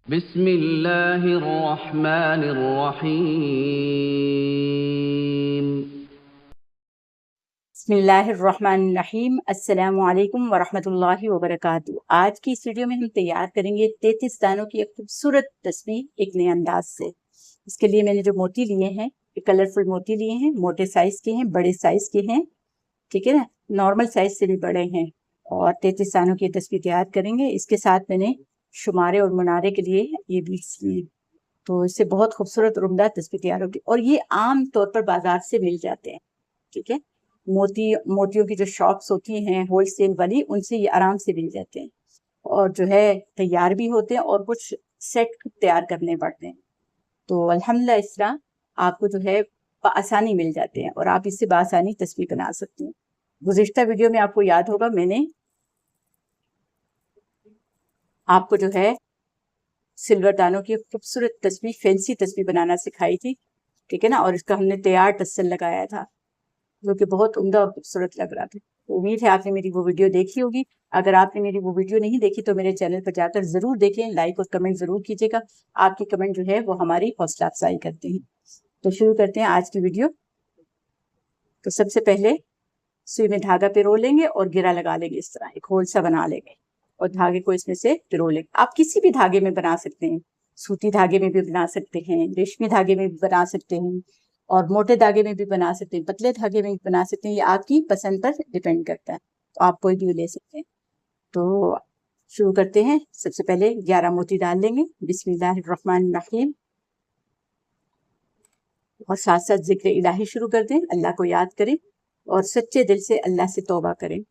बिस्मिल्लाहिर्रहमानिर्रहीम। बिस्मिल्लाहिर्रहमानिर्रहीम। अस्सलामु अलैकुम वरहमतुल्लाहि वबरकातुहू। आज की इस वीडियो में हम तैयार करेंगे 33 दानों की एक खूबसूरत तस्वीर एक नए अंदाज से। इसके लिए मैंने जो मोती लिए हैं, कलरफुल मोती लिए हैं, मोटे साइज के हैं, बड़े साइज के हैं, ठीक है ना, नॉर्मल साइज से भी बड़े हैं। और 33 दानों की तस्वीर तैयार करेंगे। इसके साथ मैंने शुमारे और मुनारे के लिए ये बीड्स लिए, तो इससे बहुत खूबसूरत और उम्दा तस्वीर तैयार होगी। और ये आम तौर पर बाजार से मिल जाते हैं, ठीक है। मोतियों की जो शॉप्स होती हैं होलसेल वाली, उनसे ये आराम से मिल जाते हैं और जो है तैयार भी होते हैं, और कुछ सेट तैयार करने पड़ते हैं। तो अल्हम्दुलिल्लाह इस तरह आपको जो है आसानी मिल जाते हैं और आप इससे बआसानी तस्वीर बना सकते हैं। गुज़िश्ता वीडियो में आपको याद होगा, मैंने आपको जो है सिल्वर दानों की खूबसूरत तस्वीर, फैंसी तस्वीर बनाना सिखाई थी, ठीक है ना। और इसका हमने तैयार टसल लगाया था, जो कि बहुत उम्दा और खूबसूरत लग रहा था। तो उम्मीद है आपने मेरी वो वीडियो देखी होगी। अगर आपने मेरी वो वीडियो नहीं देखी तो मेरे चैनल पर जाकर ज़रूर देखें, लाइक और कमेंट ज़रूर कीजिएगा। आपकी कमेंट जो है वो हमारी हौसला अफजाई करते हैं। तो शुरू करते हैं आज की वीडियो। तो सबसे पहले सुई में धागा पिरो लेंगे और घेरा लगा लेंगे, इस तरह एक होल सा बना लेंगे और धागे को इसमें से पिरो लेंगे। आप किसी भी धागे में बना सकते हैं, सूती धागे में भी बना सकते हैं, रेशमी धागे में भी बना सकते हैं, और मोटे धागे में भी बना सकते हैं, पतले धागे में भी बना सकते हैं। ये आपकी पसंद पर डिपेंड करता है, तो आप कोई भी ले सकते हैं। तो शुरू करते हैं। सबसे पहले 11 मोती डाल लेंगे। बिस्मिल्लाहिर्रहमानिर्रहीम। और साथ साथ जिक्र इलाही शुरू कर दें, अल्लाह को याद करें और सच्चे दिल से अल्लाह से तौबा करें,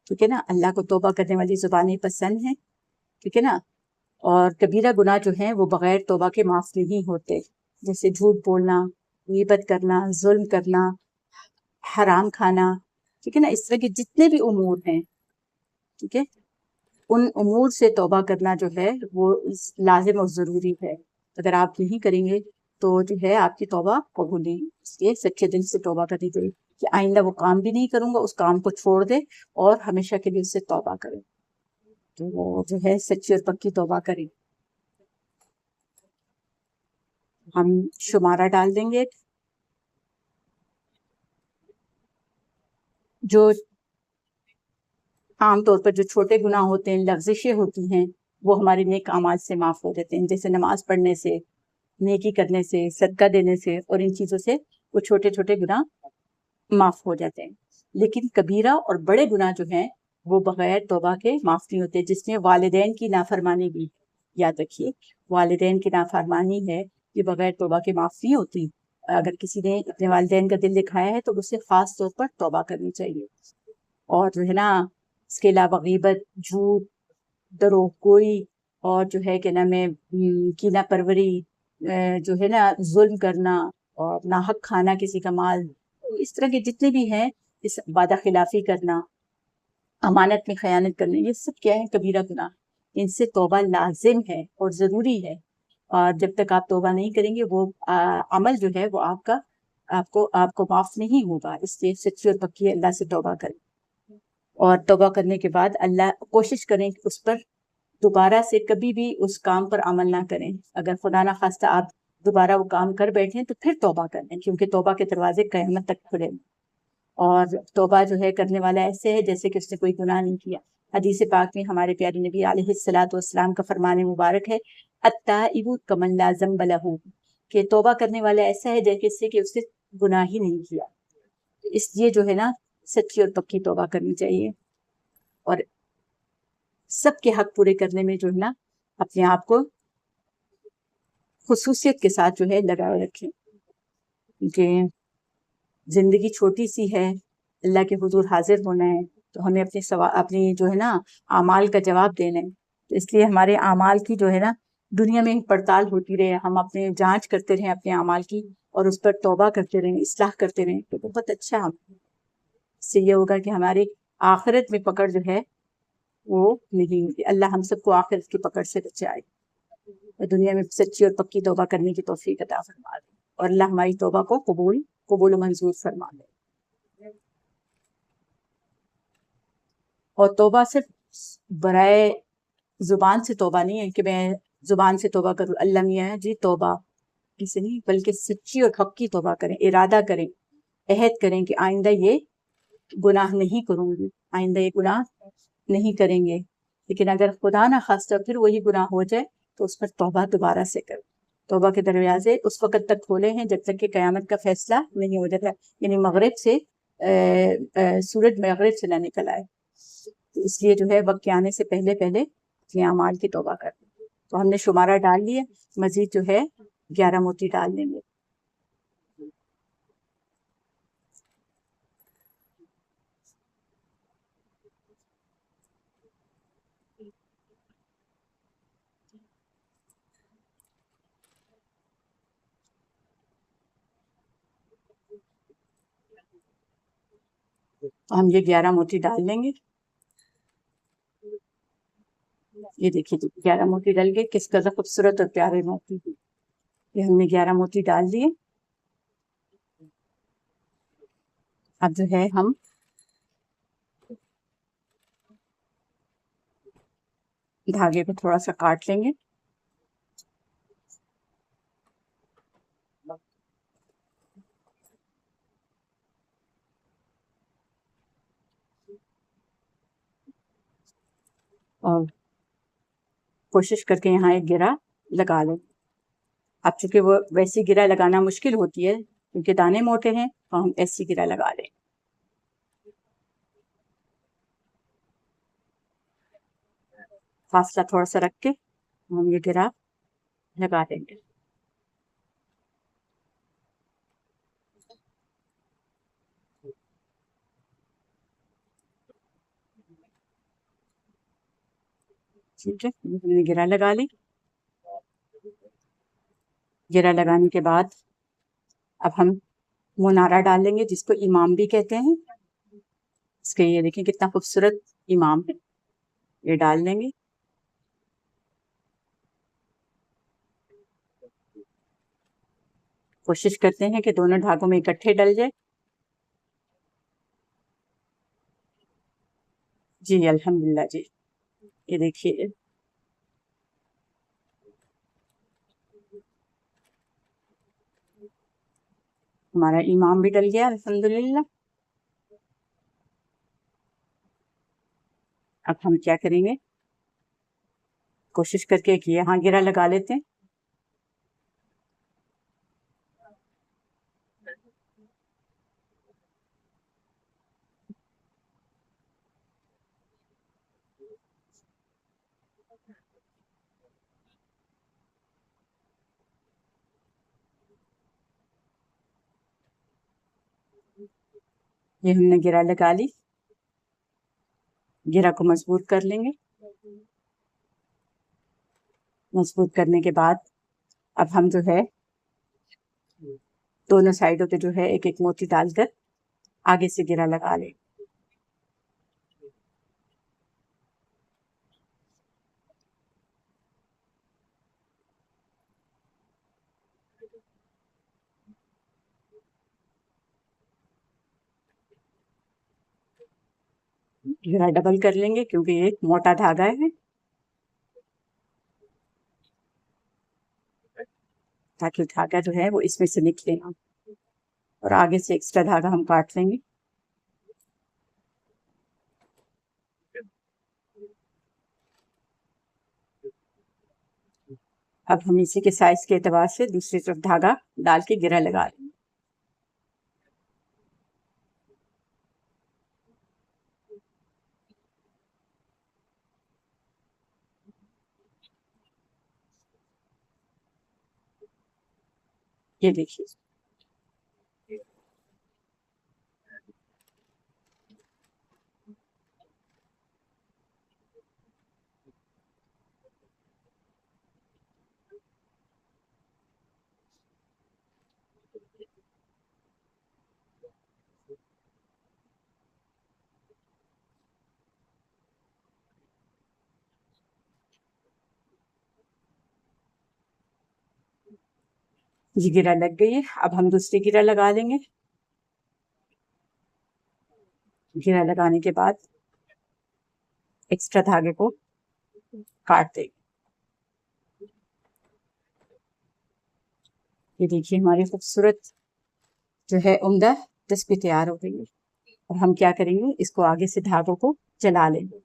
ठीक है ना। अल्लाह को तौबा करने वाली जुबानें पसंद हैं, ठीक है ना। और कबीरा गुनाह जो हैं वो बगैर तौबा के माफ नहीं होते, जैसे झूठ बोलना, गीबत करना, जुल्म करना, हराम खाना, ठीक है ना। इस तरह के जितने भी उमूर हैं, ठीक है, उन उमूर से तौबा करना जो है वो लाजिम और ज़रूरी है। अगर आप नहीं करेंगे तो जो है आपकी तौबा कबूल नहीं। इसलिए सच्चे दिल से तौबा करनी चाहिए कि आइंदा वो काम भी नहीं करूंगा, उस काम को छोड़ दे और हमेशा के लिए उससे तौबा करें। तो वो जो है सच्ची और पक्की तौबा करें। हम शुमारा डाल देंगे। जो आमतौर पर जो छोटे गुनाह होते हैं, लफ्जिशें होती हैं, वो हमारे नेक अमाल से माफ़ हो जाते हैं, जैसे नमाज पढ़ने से, नेकी करने से, सदका देने से, और इन चीज़ों से वो छोटे छोटे गुनाह माफ़ हो जाते हैं। लेकिन कबीरा और बड़े गुनाह जो हैं वो बगैर तौबा के माफ़ नहीं होते, जिसमें वालिदैन की नाफरमानी भी, याद रखिए, वालिदैन की नाफरमानी है, ये बगैर तौबा के माफ़ नहीं होती। अगर किसी ने अपने वालिदैन का दिल दिखाया है तो उसे ख़ास तौर पर तौबा करनी चाहिए। और जो है ना, इसके अलावा गीबत, झूठ, दरोगोई, और जो है क्या नाम है, कीना परवरी, जो है ना, जुल्म करना और नाहक खाना किसी का माल, तो इस तरह के जितने भी हैं, इस वादा खिलाफी करना, अमानत में खयानत करना, ये सब क्या है, कबीरा गुनाह। इनसे तौबा लाजिम है और ज़रूरी है। और जब तक आप तौबा नहीं करेंगे वो अमल जो है वो आपका आपको आपको माफ़ नहीं होगा। इसलिए सच्ची और पक्की अल्लाह से तौबा करें। और तौबा करने के बाद अल्लाह कोशिश करें कि उस पर दोबारा से कभी भी उस काम पर अमल ना करें। अगर खुदा ना खास्ता आप दोबारा वो काम कर बैठें तो फिर तौबा करें, क्योंकि तौबा के दरवाजे क़यामत तक खुले। और तौबा जो है करने वाला ऐसे है जैसे कि उसने कोई गुनाह नहीं किया। हदीस पाक में हमारे प्यारे नबी अलैहिस्सलातु वस्सलाम का फरमान मुबारक है, अत्ताइबु कमन ला ज़ंब लहू, कि तौबा करने वाला ऐसा है जैसे कि उसने गुनाह ही नहीं किया। इसलिए जो है ना, सच्ची और पक्की तौबा करनी चाहिए और सबके हक पूरे करने में जो है ना, अपने आप को खुसूसियत के साथ जो है लगाए रखें, क्योंकि जिंदगी छोटी सी है, अल्लाह के हुजूर हाजिर होना है, तो हमें अपनी जो है ना आमाल का जवाब देना है। तो इसलिए हमारे आमाल की जो है ना दुनिया में पड़ताल होती रहे, हम अपने जांच करते रहें अपने आमाल की और उस पर तौबा करते रहें, इस्लाह करते रहें, तो बहुत अच्छा हम इससे ये होगा कि हमारी आखिरत में पकड़ जो है वो नहीं होगी। अल्लाह हम सबको आखिरत की पकड़ से बचाए और दुनिया में सच्ची और पक्की तौबा करने की तौफीक अता फरमा दे, और अल्लाह हमारी तौबा को कबूल कबूल मंजूर फरमा दे। और तौबा सिर्फ बराए जुबान से तौबा नहीं है कि मैं जुबान से तौबा करूँ, अल्लाह मियाँ जी तौबा, ऐसे नहीं बल्कि सच्ची और हक़ तौबा करें, इरादा करें, अहद करें कि आइंदा ये गुनाह नहीं करूँगी, आइंदा ये गुनाह नहीं करेंगे। लेकिन अगर खुदा ना खास्ता फिर वही गुनाह हो जाए तो उस पर तौबा दोबारा से करें। तौबा के दरवाजे उस वक़्त तक खोले हैं जब तक कि क़यामत का फ़ैसला नहीं हो जाता, यानी मग़रिब से सूरज मग़रिब से ना निकल आए। तो इसलिए जो है वक़्त के आने से पहले-पहले अपने अमाल की तौबा कर लें। तो हमने शुमारा डाल लिया, मज़ीद जो है 11 मोती डाल लेंगे। तो हम ये 11 मोती डाल लेंगे। ये देखिए जी 11 मोती डल गए, किस कदर खूबसूरत और प्यारे मोती। ये हमने 11 मोती डाल दिए। अब जो है हम धागे को थोड़ा सा काट लेंगे। और कोशिश करके यहाँ एक गिरा लगा लें। अब चूंकि वो वैसी गिरा लगाना मुश्किल होती है क्योंकि दाने मोटे हैं, तो हम ऐसी गिरा लगा लें। फासला थोड़ा सा रख के हम ये गिरा लगा देंगे। ठीक है, हमने गिरा लगा ली। गिरा लगाने के बाद अब हम मुनारा डालेंगे, जिसको इमाम भी कहते हैं। इसके ये देखिए कितना खूबसूरत इमाम है, ये डाल लेंगे। कोशिश करते हैं कि दोनों धागों में इकट्ठे डल जाए। जी अल्हम्दुलिल्लाह जी। ये देखिए हमारा इमाम भी डल गया अल्हम्दुलिल्लाह। अब हम क्या करेंगे, कोशिश करके कि यहाँ गिरा लगा लेते हैं। ये हमने गिरा लगा ली। गिरा को मजबूत कर लेंगे। मजबूत करने के बाद अब हम जो है दोनों साइडों पे जो है एक एक मोती डालकर आगे से गिरा लगा लें। घेरा डबल कर लेंगे क्योंकि ये मोटा धागा है, ताकि धागा जो है वो इसमें से निकले ना। और आगे से एक्स्ट्रा धागा हम काट लेंगे। अब हम इसी के साइज के एतबार से दूसरी तरफ धागा डाल के घेरा लगा लेंगे। ये देखिए ये घेरा लग गई है। अब हम दूसरी घेरा लगा लेंगे। घेरा लगाने के बाद एक्स्ट्रा धागे को काट देंगे। ये देखिए हमारी खूबसूरत जो है उम्दा तस्बीह तैयार हो गई है। और हम क्या करेंगे, इसको आगे से धागों को जला लेंगे।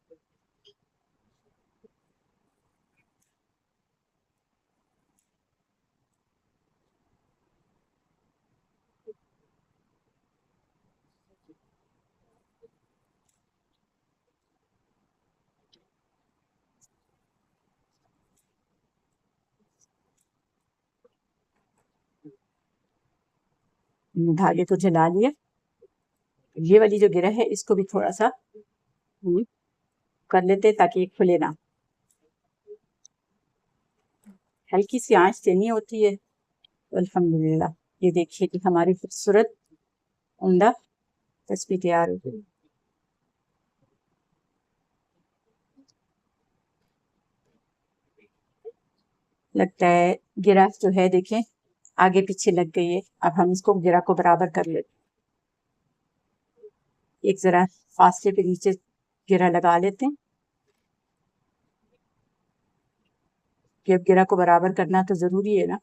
धागे को जला लिया। ये वाली जो गिरह है इसको भी थोड़ा सा कर लेते ताकि ये खुले ना। हल्की सी आंच देनी होती है। अल्हम्दुलिल्लाह, ये देखिए कि हमारी खूबसूरत उम्दा तस्बीह तैयार हो गई। लगता है गिरा जो है देखें आगे पीछे लग गई है। अब हम इसको गिरा को बराबर कर लेते, एक जरा फासले पे नीचे गिरा लगा लेते हैं। कि अब गिरा को बराबर करना तो जरूरी है ना।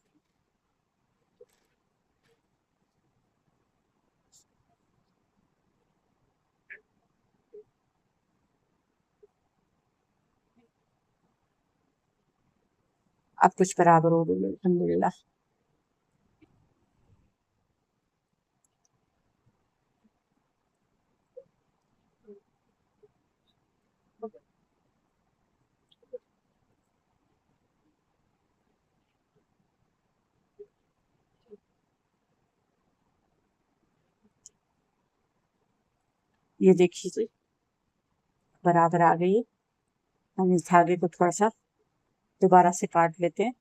अब कुछ बराबर हो गई अल्हम्दुलिल्लाह। ये देखिए बराबर आ गई है। हम इस धागे को थोड़ा सा दोबारा से काट लेते हैं।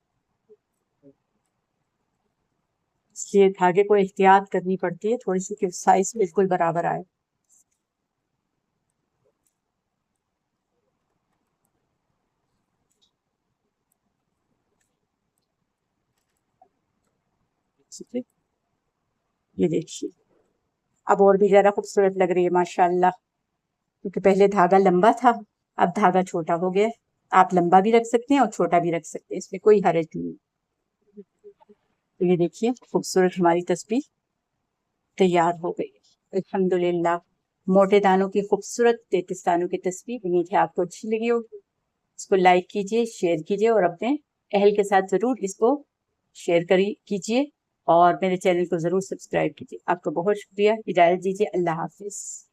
इसलिए धागे को एहतियात करनी पड़ती है थोड़ी सी कि साइज बिल्कुल बराबर आए। ठीक है, ये देखिए अब और भी ज्यादा खूबसूरत लग रही है माशाल्लाह। क्योंकि पहले धागा लंबा था, अब धागा छोटा हो गया। आप लंबा भी रख सकते हैं और छोटा भी रख सकते हैं, इसमें कोई हर्ज नहीं। तो ये देखिए खूबसूरत हमारी तस्बीह तैयार हो गई अल्हम्दुलिल्लाह। मोटे दानों की खूबसूरत 33 दानों की तस्बीह। उम्मीद है आपको अच्छी लगी होगी। इसको लाइक कीजिए, शेयर कीजिए और अपने अहल के साथ जरूर इसको शेयर कीजिए और मेरे चैनल को जरूर सब्सक्राइब कीजिए। आपको बहुत शुक्रिया। इजाजत दीजिए। अल्लाह हाफिज।